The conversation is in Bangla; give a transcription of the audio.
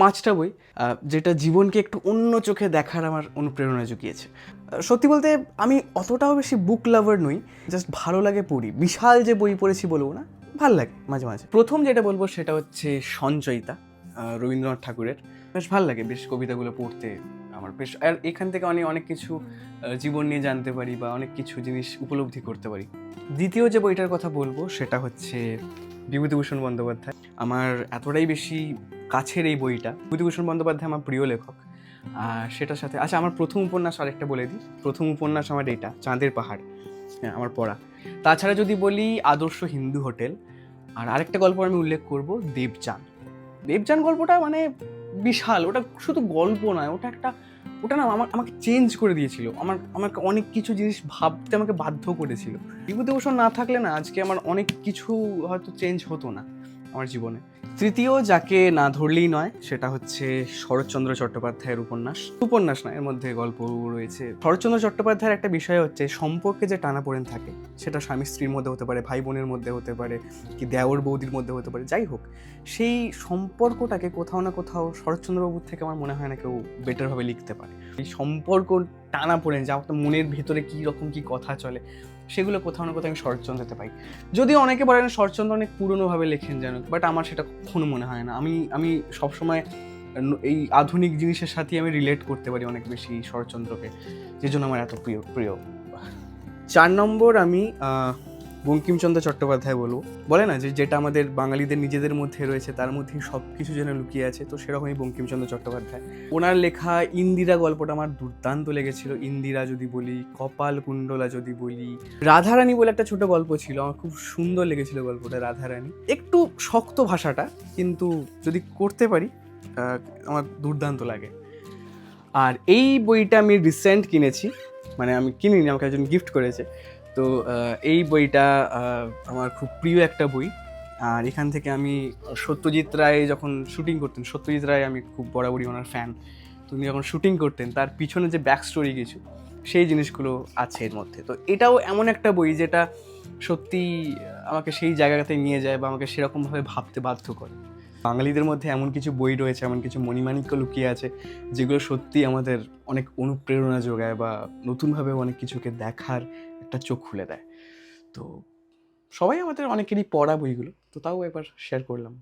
5টা বই যেটা জীবনকে একটু অন্য চোখে দেখার আমার অনুপ্রেরণা জুগিয়েছে। সত্যি বলতে আমি অতটাও বেশি বুক লাভার নই, জাস্ট ভালো লাগে পড়ি। বিশাল যে বই পড়েছি বলবো না, ভাল লাগে মাঝে মাঝে। প্রথম যেটা বলবো সেটা হচ্ছে সঞ্চয়িতা, রবীন্দ্রনাথ ঠাকুরের। বেশ ভাল লাগে বেশ কবিতাগুলো পড়তে আমার বেশ, আর এখান থেকে অনেক অনেক কিছু জীবন নিয়ে জানতে পারি বা অনেক কিছু জিনিস উপলব্ধি করতে পারি। দ্বিতীয় যে বইটার কথা বলবো সেটা হচ্ছে বিভূতিভূষণ বন্দ্যোপাধ্যায়। আমার এতটাই বেশি কাছের এই বইটা। বিভূতিভূষণ বন্দ্যোপাধ্যায় আমার প্রিয় লেখক। সেটার সাথে আচ্ছা, আমার প্রথম উপন্যাস আরেকটা বলে দিই। প্রথম উপন্যাস আমার এইটা, চাঁদের পাহাড়। হ্যাঁ, আমার পড়া। তাছাড়া যদি বলি আদর্শ হিন্দু হোটেল, আর আরেকটা গল্প আমি উল্লেখ করব, দেবযান। দেবযান গল্পটা মানে বিশাল। ওটা শুধু গল্প নয়, ওটা না আমাকে চেঞ্জ করে দিয়েছিল। আমাকে অনেক কিছু জিনিস ভাবতে আমাকে বাধ্য করেছিল। বিভূতিভূষণ না থাকলে না আজকে আমার অনেক কিছু হয়তো চেঞ্জ হতো না আমার জীবনে। তৃতীয় যাকে না ধরলেই নয় সেটা হচ্ছে শরৎচন্দ্র চট্টোপাধ্যায়ের উপন্যাস না, এর মধ্যে গল্প রয়েছে। শরৎচন্দ্র চট্টোপাধ্যায়ের একটা বিষয় হচ্ছে সম্পর্কে যে টানাপোড়েন থাকে, সেটা স্বামী স্ত্রীর মধ্যে হতে পারে, ভাই বোনের মধ্যে হতে পারে, কি দেওর বৌদির মধ্যে হতে পারে, যাই হোক, সেই সম্পর্কটাকে কোথাও না কোথাও শরৎচন্দ্রবাবুর থেকে আমার মনে হয় না কেউ বেটারভাবে লিখতে পারে। এই সম্পর্ক টানাপোড়েন, যা আপনার মনের ভেতরে কী রকম কী কথা চলে, সেগুলো কোথাও না কোথাও আমি শরৎচন্দ্রতে পাই। যদিও অনেকে বলেন শরৎচন্দ্র অনেক পুরনোভাবে লেখেন যেন, বাট আমার সেটা কখনো মনে হয় না। আমি সবসময় এই আধুনিক জিনিসের সাথে আমি রিলেট করতে পারি অনেক বেশি শরৎচন্দ্রকে, যে জন্য আমার এত প্রিয়। 4 নম্বর আমি বঙ্কিমচন্দ্র চট্টোপাধ্যায় বলবো। বলে না যে যেটা আমাদের বাঙালিদের নিজেদের মধ্যে রয়েছে তার মধ্যেই সব কিছু যেন লুকিয়ে আছে, তো সেরকমই বঙ্কিমচন্দ্র চট্টোপাধ্যায়। ওনার লেখা ইন্দিরা গল্পটা আমার দুর্দান্ত লেগেছিল। ইন্দিরা যদি বলি, কপাল কুণ্ডলা যদি বলি, রাধারানী বলে একটা ছোট গল্প ছিল, আমার খুব সুন্দর লেগেছিল গল্পটা, রাধারানী। একটু শক্ত ভাষাটা, কিন্তু যদি করতে পারি আমার দুর্দান্ত লাগে। আর এই বইটা আমি রিসেন্ট কিনেছি, মানে আমি কিনিনি, আমাকে একজন গিফট করেছে। তো এই বইটা আমার খুব প্রিয় একটা বই। আর এখান থেকে আমি সত্যজিৎ রায় যখন শুটিং করতেন, সত্যজিৎ রায় আমি খুব বরাবরই ওনার ফ্যান। তো উনি যখন শুটিং করতেন তার পিছনে যে ব্যাক স্টোরি কিছু, সেই জিনিসগুলো আছে এর মধ্যে। তো এটাও এমন একটা বই যেটা সত্যি আমাকে সেই জায়গাতে নিয়ে যায় বা আমাকে সেরকমভাবে ভাবতে বাধ্য করে। বাঙালিদের মধ্যে এমন কিছু বই রয়েছে, এমন কিছু মণিমাণিক্য লুকিয়ে আছে, যেগুলো সত্যি আমাদের অনেক অনুপ্রেরণা যোগায় বা নতুনভাবে অনেক কিছুকে দেখার একটা চোখ খুলে দেয়। তো সবাই আমাদের অনেকেরই পড়া বইগুলো, তো তাও একবার শেয়ার করলাম।